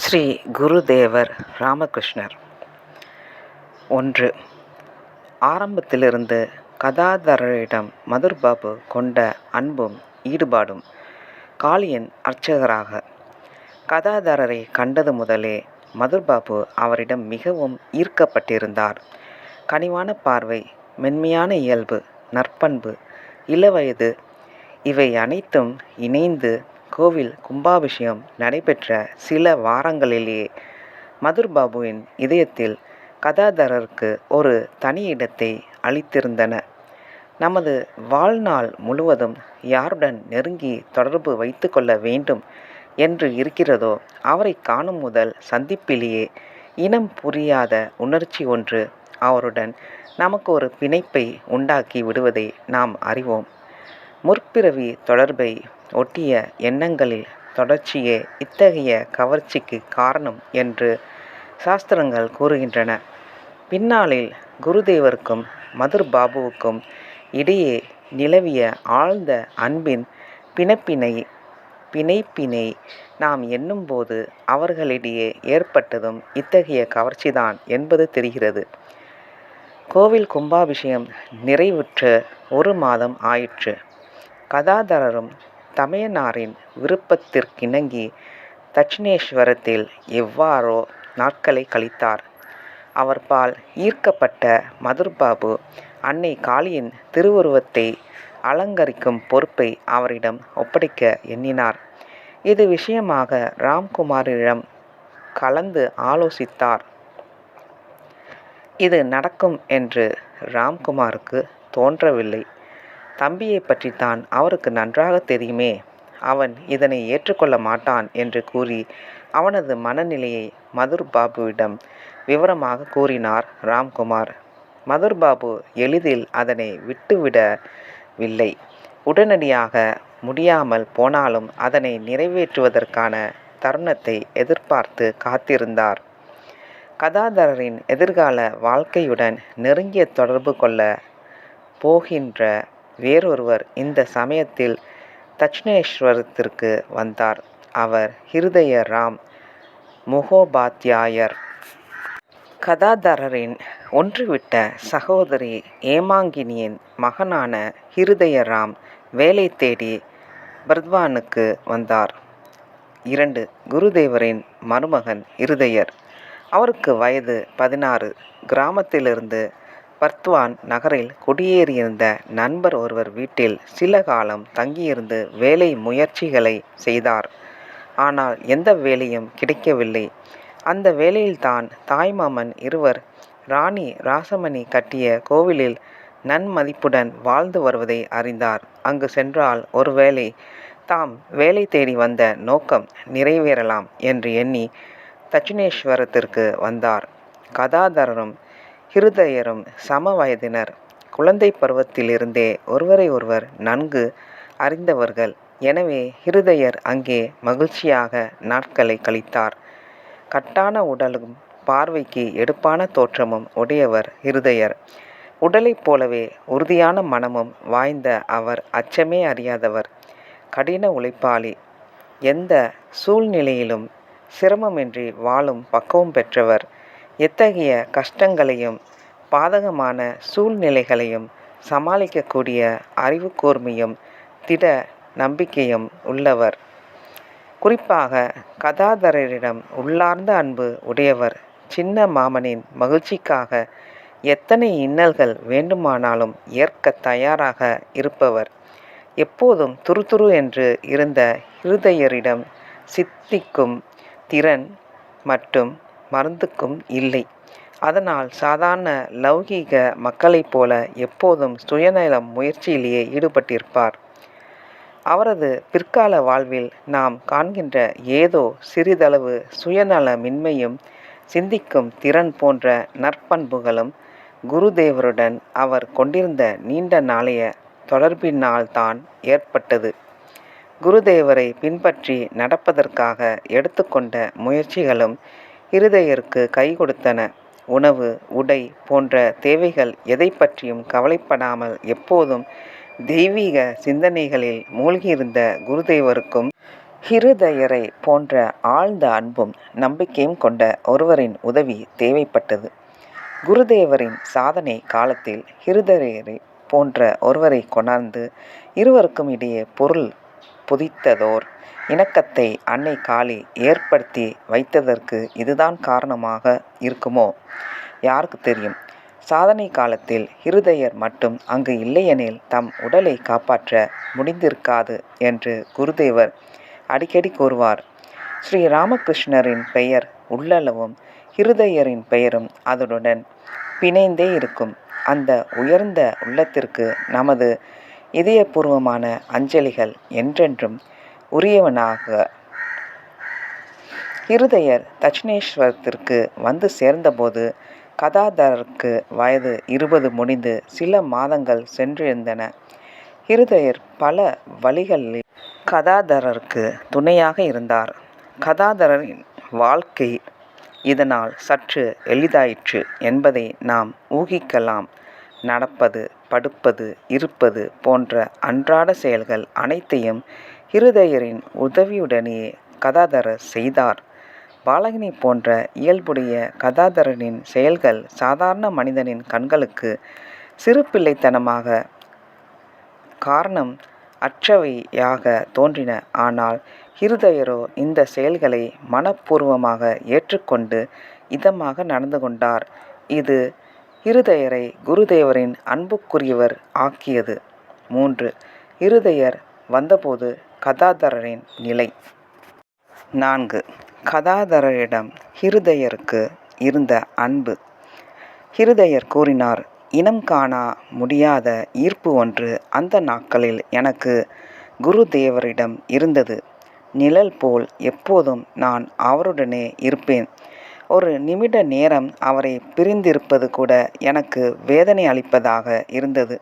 ஸ்ரீ குருதேவர் ராமகிருஷ்ணர். 1. ஆரம்பத்திலிருந்து கதாதரரிடம் மதுர்பாபு கொண்ட அன்பும் ஈடுபாடும். காளியின் அர்ச்சகராக. கதாதரரை கண்டது முதலே மதுர்பாபு அவரிடம் மிகவும் ஈர்க்கப்பட்டிருந்தார். கனிவான பார்வை, மென்மையான இயல்பு, நற்பண்பு, இளவயது இவை அனைத்தும் இணைந்து கோவில் கும்பாபிஷேகம் நடைபெற்ற சில வாரங்களிலேயே மதுர்பாபுவின் இதயத்தில் கதாதரருக்கு ஒரு தனி இடத்தை அளித்திருந்தன. நமது வாழ்நாள் முழுவதும் யாருடன் நெருங்கி தொடர்பு வைத்து கொள்ள வேண்டும் என்று இருக்கிறதோ அவரை காணும் முதல் சந்திப்பிலேயே இனம் புரியாத உணர்ச்சி ஒன்று அவருடன் நமக்கு ஒரு பிணைப்பை உண்டாக்கி விடுவதை நாம் அறிவோம். முற்பிறவி தொடர்பை ஒட்டிய எண்ணங்களில் தொடர்ச்சியே இத்தகைய கவர்ச்சிக்கு காரணம் என்று சாஸ்திரங்கள் கூறுகின்றன. பின்னாளில் குருதேவருக்கும் மதுர்பாபுவுக்கும் இடையே நிலவிய ஆழ்ந்த அன்பின் பிணைப்பினை நாம் எண்ணும்போது அவர்களிடையே ஏற்பட்டதும் இத்தகைய கவர்ச்சிதான் என்பது தெரிகிறது. கோவில் கும்பாபிஷேகம் நிறைவுற்று 1 மாதம் ஆயிற்று. கதாதரரும் தமையனாரின் விருப்பத்திற்கிணங்கி தட்சிணேஸ்வரத்தில் எவ்வாறோ நாட்களை கழித்தார். அவர்பால் ஈர்க்கப்பட்ட மதுர்பாபு அன்னை காளியின் திருவுருவத்தை அலங்கரிக்கும் பொறுப்பை அவரிடம் ஒப்படைக்க எண்ணினார். இது விஷயமாக ராம்குமாரிடம் கலந்து ஆலோசித்தார். இது நடக்கும் என்று ராம்குமாருக்கு தோன்றவில்லை. தம்பியை பற்றித்தான் அவருக்கு நன்றாக தெரியுமே, அவன் இதனை ஏற்றுக்கொள்ள மாட்டான் என்று கூறி அவனது மனநிலையை மதுர்பாபுவிடம் விவரமாக கூறினார் ராம்குமார். மதுர்பாபு எளிதில் அதனை விட்டுவிடவில்லை. உடனடியாக முடியாமல் போனாலும் அதனை நிறைவேற்றுவதற்கான தருணத்தை எதிர்பார்த்து காத்திருந்தார். கதாதரரின் எதிர்கால வாழ்க்கையுடன் நெருங்கிய தொடர்பு கொள்ள போகின்ற வேறொருவர் இந்த சமயத்தில் தட்சிணேஸ்வரத்திற்கு வந்தார். அவர் ஹிருதய ராம் முகோபாத்யாயர். கதாதரரின் ஒன்றுவிட்ட சகோதரி ஏமாங்கினியின் மகனான ஹிருதய ராம் வேலை தேடி பர்த்வானுக்கு வந்தார். 2. குருதேவரின் மருமகன் ஹிருதயர். அவருக்கு வயது 16. கிராமத்திலிருந்து பர்த்வான் நகரில் குடியேறியிருந்த நண்பர் ஒருவர் வீட்டில் சில காலம் தங்கியிருந்து வேலை முயற்சிகளை செய்தார். ஆனால் எந்த வேலையும் கிடைக்கவில்லை. அந்த வேலையில்தான் தாய்மாமன் இருவர் ராணி ராசமணி கட்டிய கோவிலில் நன்மதிப்புடன் வாழ்ந்து வருவதை அறிந்தார். அங்கு சென்றால் ஒருவேளை தாம் வேலை தேடி வந்த நோக்கம் நிறைவேறலாம் என்று எண்ணி தட்சிணேஸ்வரத்திற்கு வந்தார். கதாதரரும் ஹிருதயரும் சம வயதினர். குழந்தை பருவத்திலிருந்தே ஒருவரை ஒருவர் நன்கு அறிந்தவர்கள். எனவே ஹிருதயர் அங்கே மகிழ்ச்சியாக நாட்களை கழித்தார். கட்டான உடலும் பார்வைக்கு எடுப்பான தோற்றமும் உடையவர் ஹிருதயர். உடலைப் போலவே உறுதியான மனமும் வாய்ந்த அவர் அச்சமே அறியாதவர். கடின உழைப்பாளி. எந்த சூழ்நிலையிலும் சிரமமின்றி வாழும் பக்குவம் பெற்றவர். எத்தகைய கஷ்டங்களையும் பாதகமான சூழ்நிலைகளையும் சமாளிக்கக்கூடிய அறிவு கூர்மையும் திட நம்பிக்கையும் உள்ளவர். குறிப்பாக கதாதரரிடம் உள்ளார்ந்த அன்பு உடையவர். சின்ன மாமனின் மகிழ்ச்சிக்காக எத்தனை இன்னல்கள் வேண்டுமானாலும் ஏற்க தயாராக இருப்பவர். எப்போதும் துருதுரு என்று இருந்த ஹிருதயரிடம் சித்திக்கும் திறன் மட்டும் மருந்துக்கும் இல்லை. அதனால் சாதாரண லௌகீக மக்களைப் போல எப்போதும் சுயநல முயற்சியிலேயே ஈடுபட்டிருப்பார். அவரது பிற்கால வாழ்வில் நாம் காண்கின்ற ஏதோ சிறிதளவு சுயநலமின்மையும் சிந்திக்கும் திறன் போன்ற நற்பண்புகளும் குருதேவருடன் அவர் கொண்டிருந்த நீண்ட நாளைய தொடர்பினால்தான் ஏற்பட்டது. குருதேவரை பின்பற்றி நடப்பதற்காக எடுத்துக்கொண்ட முயற்சிகளும் ஹிருதயருக்கு கை கொடுத்தன. உணவு, உடை போன்ற தேவைகள் எதை பற்றியும் கவலைப்படாமல் எப்போதும் தெய்வீக சிந்தனைகளில் மூழ்கியிருந்த குருதேவருக்கும் ஹிருதயரை போன்ற ஆழ்ந்த அன்பும் நம்பிக்கையும் கொண்ட ஒருவரின் உதவி தேவைப்பட்டது. குருதேவரின் சாதனை காலத்தில் ஹிருதயரை போன்ற ஒருவரை கொணர்ந்து இருவருக்கும் இடையே பொருள் புதித்ததோர் இணக்கத்தை அன்னை காளி ஏற்படுத்தி வைத்ததற்கு இதுதான் காரணமாக இருக்குமோ? யாருக்கு தெரியும்? சாதனை காலத்தில் ஹிருதயர் மட்டும் அங்கு இல்லையெனில் தம் உடலை காப்பாற்ற முடிந்திருக்காது என்று குருதேவர் அடிக்கடி கூறுவார். ஸ்ரீ ராமகிருஷ்ணரின் பெயர் உள்ளளவும் ஹிருதயரின் பெயரும் அதனுடன் பிணைந்தே இருக்கும். அந்த உயர்ந்த உள்ளத்திற்கு நமது இதயபூர்வமான அஞ்சலிகள் என்றென்றும் உரியவனாக. ஹிருதயர் தட்சிணேஸ்வரத்திற்கு வந்து சேர்ந்தபோது கதாதரருக்கு வயது 20 முடிந்து சில மாதங்கள் சென்றிருந்தன. ஹிருதயர் பல வழிகளில் கதாதரருக்கு துணையாக இருந்தார். கதாதரரின் வாழ்க்கை இதனால் சற்று எளிதாயிற்று என்பதை நாம் ஊகிக்கலாம். நடப்பது, படுப்பது, இருப்பது போன்ற அன்றாட செயல்கள் அனைத்தையும் ஹிருதயரின் உதவியுடனேயே கதாதரர் செய்தார். பாலகனை போன்ற இயல்புடைய கதாதரனின் செயல்கள் சாதாரண மனிதனின் கண்களுக்கு சிறு பிள்ளைத்தனமாக காரணம் அற்றவையாக தோன்றின. ஆனால் ஹிருதயரோ இந்த செயல்களை மனப்பூர்வமாக ஏற்றுக்கொண்டு இதமாக நடந்து கொண்டார். இது ஹிருதயரை குருதேவரின் அன்புக்குரியவர் ஆக்கியது. 3. ஹிருதயர் வந்தபோது கதாதரரின் நிலை. 4. கதாதரரிடம் ஹிருதயருக்கு இருந்த அன்பு. ஹிருதயர் கூறினார், இனம் காணா முடியாத ஈர்ப்பு ஒன்று அந்த நாட்களில் எனக்கு குருதேவரிடம் இருந்தது. நிழல் போல் எப்போதும் நான் அவருடனே இருப்பேன். ஒரு நிமிட நேரம் அவரை பிரிந்திருப்பது கூட எனக்கு வேதனை அளிப்பதாக இருந்தது.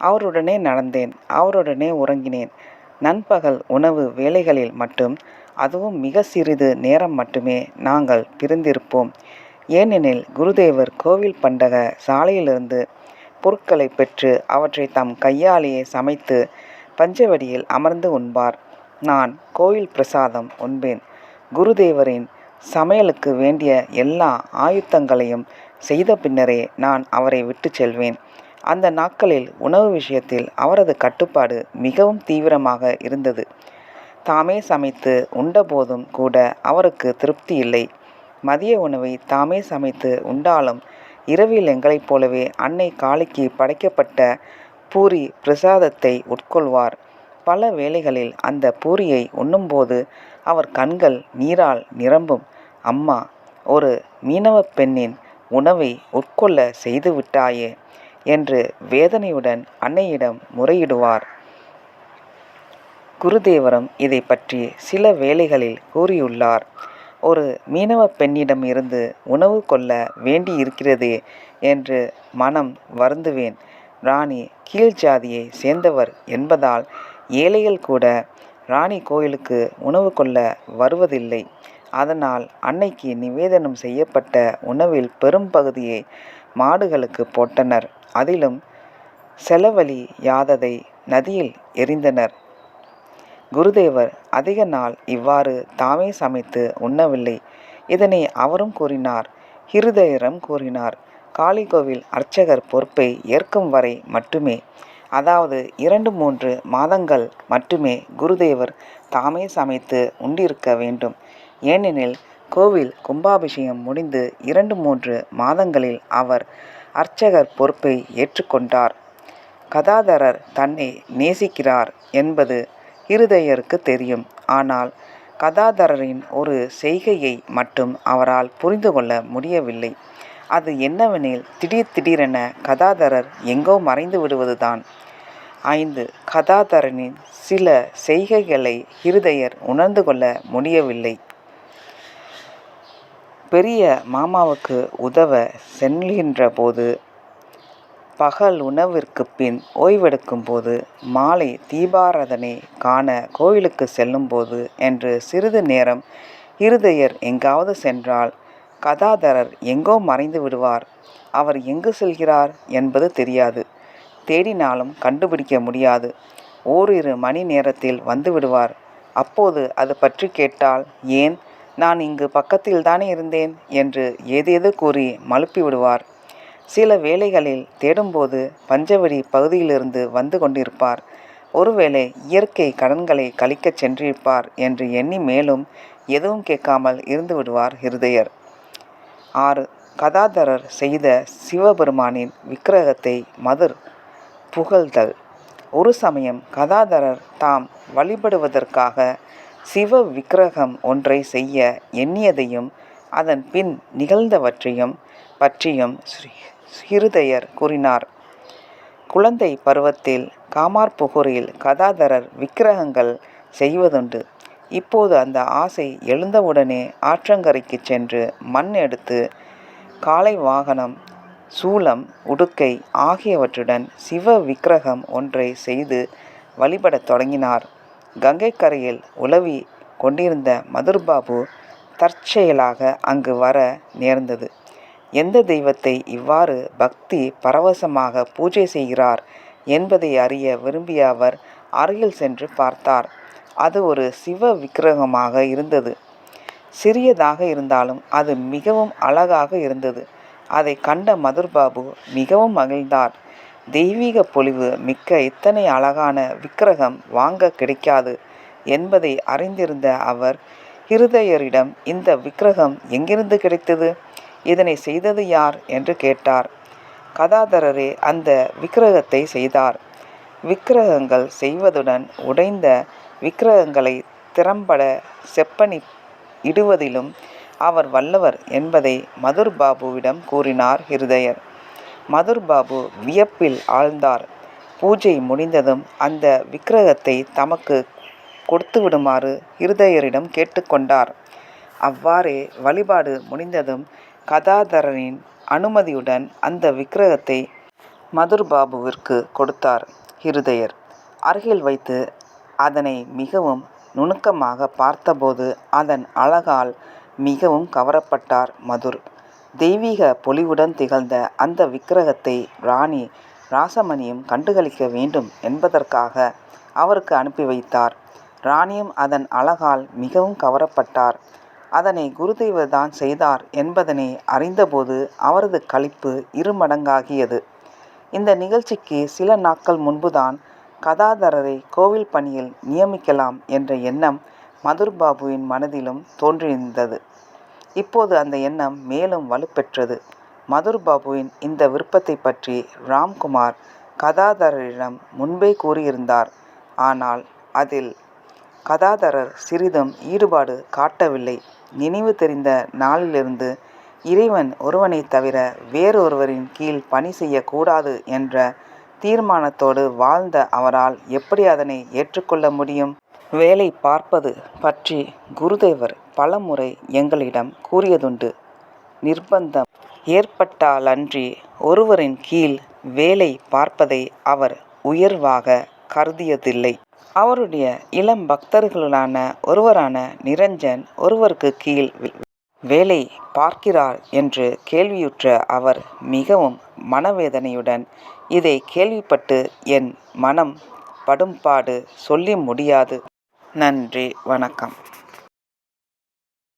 அவருடனே நடந்தேன், அவருடனே உறங்கினேன். நண்பகல் உணவு வேளைகளில் மட்டும், அதுவும் மிக சிறிது நேரம் மட்டுமே நாங்கள் பிரிந்திருப்போம். ஏனெனில் குருதேவர் கோவில் பண்டக சாலையிலிருந்து பொருட்களை பெற்று அவற்றை தம் கையாலேயே சமைத்து பஞ்சவடியில் அமர்ந்து உண்பார். நான் கோயில் பிரசாதம் உண்பேன். குருதேவரின் சமையலுக்கு வேண்டிய எல்லா ஆயுத்தங்களையும் செய்த பின்னரே நான் அவரை விட்டு செல்வேன். அந்த நாட்களில் உணவு விஷயத்தில் அவரது கட்டுப்பாடு மிகவும் தீவிரமாக இருந்தது. தாமே சமைத்து உண்டபோதும் கூட அவருக்கு திருப்தி இல்லை. மதிய உணவை தாமே சமைத்து உண்டாலும் இரவில் எங்களைப் போலவே அன்னை காளிக்கு படைக்கப்பட்ட பூரி பிரசாதத்தை உட்கொள்வார். பல வேளைகளில் அந்த பூரியை உண்ணும்போது அவர் கண்கள் நீரால் நிரம்பும். அம்மா, ஒரு மீனவ பெண்ணின் உணவை உட்கொள்ள செய்து விட்டாயே என்று வேதனையுடன் அன்னையிடம் முறையிடுவார். குருதேவரும் இதை பற்றி சில வேளைகளில் கூறியுள்ளார். ஒரு மீனவ பெண்ணிடம் இருந்து உணவு கொள்ள வேண்டியிருக்கிறதே என்று மனம் வருந்துவேன். ராணி கீழ் ஜாதியை சேர்ந்தவர் என்பதால் ஏழைகள் கூட ராணி கோயிலுக்கு உணவு கொள்ள வருவதில்லை. அதனால் அன்னைக்கு நிவேதனம் செய்யப்பட்ட உணவில் பெரும் பகுதியை மாடுகளுக்கு போட்டனர். அதிலும் செலவழியாததை நதியில் எறிந்தனர். குருதேவர் அதிக நாள் இவ்வாறு தாமே சமைத்து உண்ணவில்லை. இதனை அவரும் கூறினார், ஹிருதயரும் கூறினார். காளி கோவில் அர்ச்சகர் பொறுப்பை ஏற்கும் வரை மட்டுமே, அதாவது 2-3 மாதங்கள் மட்டுமே குருதேவர் தாமே சமைத்து உண்டிருக்க வேண்டும். ஏனெனில் கோவில் கும்பாபிஷேகம் முடிந்து 2-3 மாதங்களில் அவர் அர்ச்சகர் பொறுப்பை ஏற்றுக்கொண்டார். கதாதரர் தன்னை நேசிக்கிறார் என்பது ஹிருதயருக்கு தெரியும். ஆனால் கதாதரரின் ஒரு செய்கையை மட்டும் அவரால் புரிந்து கொள்ள முடியவில்லை. அது என்னவெனில், திடீரென கதாதரர் எங்கோ மறைந்து விடுவதுதான். 5. கதாதரனின் சில செய்கைகளை ஹிருதயர் உணர்ந்து கொள்ள முடியவில்லை. பெரிய மாமாவுக்கு உதவ செல்கின்ற போது, பகல் உணவிற்கு பின் ஓய்வெடுக்கும் போது, மாலை தீபாராதனை காண கோயிலுக்கு செல்லும்போது என்று சிறிது நேரம் ஹிருதயர் எங்காவது சென்றால் கதாதரர் எங்கோ மறைந்து விடுவார். அவர் எங்கு செல்கிறார் என்பது தெரியாது. தேடினாலும் கண்டுபிடிக்க முடியாது. ஓரிரு மணி நேரத்தில் வந்து விடுவார். அப்போது அது பற்றி கேட்டால், ஏன், நான் இங்கு பக்கத்தில்தானே இருந்தேன் என்று ஏதேதோ கூறி மழுப்பி விடுவார். சில வேளைகளில் தேடும்போது பஞ்சவடி பகுதியிலிருந்து வந்து கொண்டிருப்பார். ஒருவேளை இயற்கை கடன்களை கழிக்கச் சென்றிருப்பார் என்று எண்ணி மேலும் எதுவும் கேட்காமல் இருந்து விடுவார் ஹிருதயர். 6. கதாதரர் செய்த சிவபெருமானின் விக்கிரகத்தை மதுர் புகழ்தல். ஒரு சமயம் கதாதரர் தாம் வழிபடுவதற்காக சிவ விக்கிரகம் ஒன்றை செய்ய எண்ணியதையும் அதன் பின் நிகழ்ந்தவற்றையும் பற்றியும் ஹிருதயர் கூறினார். குழந்தை பருவத்தில் காமார்புகூரில் கதாதரர் விக்கிரகங்கள் செய்வதுண்டு. இப்போது அந்த ஆசை எழுந்தவுடனே ஆற்றங்கரைக்கு சென்று மண் எடுத்து காளை வாகனம், சூலம், உடுக்கை ஆகியவற்றுடன் சிவ விக்கிரகம் ஒன்றை செய்து வழிபடத் தொடங்கினார். கங்கை கரையில் உலவி கொண்டிருந்த மதுர்பாபு தற்செயலாக அங்கு வர நேர்ந்தது. எந்த தெய்வத்தை இவ்வாறு பக்தி பரவசமாக பூஜை செய்கிறார் என்பதை அறிய விரும்பிய அவர் அருகில் சென்று பார்த்தார். அது ஒரு சிவ விக்கிரகமாக இருந்தது. சிறியதாக இருந்தாலும் அது மிகவும் அழகாக இருந்தது. அதை கண்ட மதுர்பாபு மிகவும் மகிழ்ந்தார். தெய்வீக பொலிவு மிக்க இத்தனை அழகான விக்கிரகம் வாங்க கிடைக்காது என்பதை அறிந்திருந்த அவர் ஹிருதயரிடம், இந்த விக்கிரகம் எங்கிருந்து கிடைத்தது, இதனை செய்தது யார் என்று கேட்டார். கதாதரரே அந்த விக்கிரகத்தை செய்தார். விக்கிரகங்கள் செய்வதுடன் உடைந்த விக்கிரகங்களை திறம்பட செப்பனி இடுவதிலும் அவர் வல்லவர் என்பதை மதுர்பாபுவிடம் கூறினார் ஹிருதயர். மதுர்பாபு வியப்பில் ஆழ்ந்தார். பூஜை முடிந்ததும் அந்த விக்கிரகத்தை தமக்கு கொடுத்துவிடுமாறு ஹிருதயரிடம் கேட்டுக்கொண்டார். அவ்வாறே வழிபாடு முடிந்ததும் கதாதரரின் அனுமதியுடன் அந்த விக்கிரகத்தை மதுர்பாபுவிற்கு கொடுத்தார் ஹிருதயர். அருகில் வைத்து அதனை மிகவும் நுணுக்கமாக பார்த்தபோது அதன் அழகால் மிகவும் கவரப்பட்டார் மதுர். தெய்வீக பொலிவுடன் திகழ்ந்த அந்த விக்கிரகத்தை ராணி ராசமணியும் கண்டுகளிக்க வேண்டும் என்பதற்காக அவருக்கு அனுப்பி வைத்தார். ராணியும் அதன் அழகால் மிகவும் கவரப்பட்டார். அதனை குருதேவர்தான் செய்தார் என்பதனை அறிந்தபோது அவரது களிப்பு இருமடங்காகியது. இந்த நிகழ்ச்சிக்கு சில நாட்கள் முன்புதான் கதாதரரை கோவில் பணியில் நியமிக்கலாம் என்ற எண்ணம் மதுர்பாபுவின் மனதிலும் தோன்றியிருந்தது. இப்போது அந்த எண்ணம் மேலும் வலுப்பெற்றது. மதுர்பாபுவின் இந்த விருப்பத்தை பற்றி ராம்குமார் கதாதரரிடம் முன்பே கூறியிருந்தார். ஆனால் அதில் கதாதரர் சிறிதும் ஈடுபாடு காட்டவில்லை. நினைவு தெரிந்த நாளிலிருந்து இறைவன் ஒருவனை தவிர வேறொருவரின் கீழ் பணி செய்யக்கூடாது என்ற தீர்மானத்தோடு வாழ்ந்த அவரால் எப்படி அதனை ஏற்றுக்கொள்ள முடியும்? வேலை பார்ப்பது பற்றி குருதேவர் பலமுறை எங்களிடம் கூறியதுண்டு. நிர்பந்தம் ஏற்பட்டாலன்றி ஒருவரின் கீழ் வேலை பார்ப்பதை அவர் உயர்வாக கருதியதில்லை. அவருடைய இளம் பக்தர்களான ஒருவரான நிரஞ்சன் ஒருவருக்கு கீழ் வேலை பார்க்கிறார் என்று கேள்வியுற்ற அவர் மிகவும் மனவேதனையுடன், இதை கேள்விப்பட்டு என் மனம் படும்பாடு சொல்லி முடியாது. நன்றி, வணக்கம்.